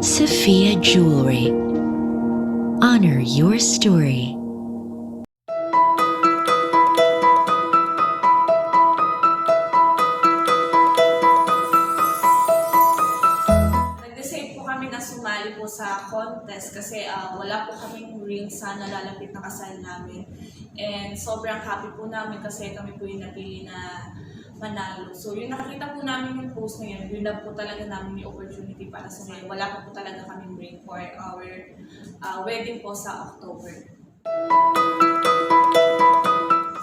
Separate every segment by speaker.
Speaker 1: Sophia Jewelry. Honor your story.
Speaker 2: Nag-decide po kami na sumali po sa contest kasi wala po kaming ring sa nalalapit na kasal namin. And sobrang happy po namin kasi kami po yung napili na manalo. So yung nakita po namin yung post na yun na po talaga namin yung opportunity para sa ngayon. Wala pa po talaga kaming ring for our wedding po sa October.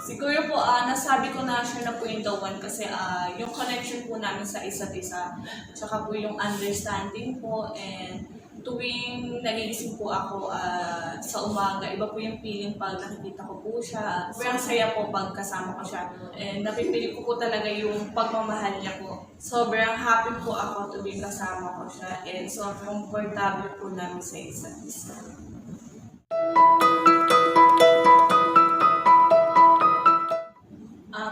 Speaker 2: Siguro po, nasabi ko na siya na po yung the one kasi yung connection po namin sa isa't isa, tsaka po yung understanding po, and tuwing nagigising po ako sa umaga, iba po yung feeling pag nakikita ko po siya. Sobrang saya po pag kasama ko siya. And napipili ko po talaga yung pagmamahal niya po. Sobrang happy po ako tuwing kasama ko siya, and sobrang comfortable po namin sa isa't isa.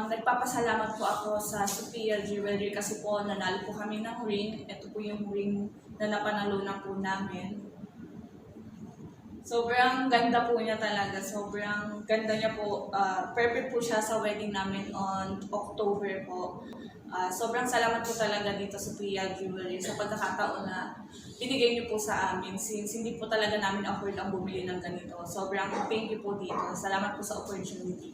Speaker 2: Nagpapasalamat po ako sa Sophia Jewelry kasi po nanalo po kami ng ring. Ito po yung ring na napanalunan po namin. Sobrang ganda po niya talaga. Sobrang ganda niya po. Perfect po siya sa wedding namin on October po. Sobrang salamat po talaga dito sa Sophia Jewelry sa pagkakataon na binigay niyo po sa amin since hindi po talaga namin afford ang bumili ng ganito. Sobrang thank you po dito. Salamat po sa opportunity.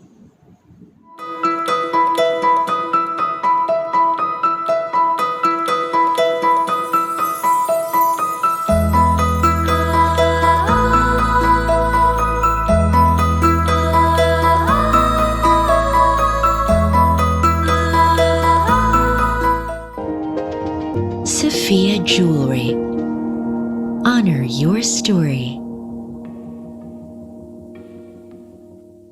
Speaker 1: Sophia Jewelry. Honor your story.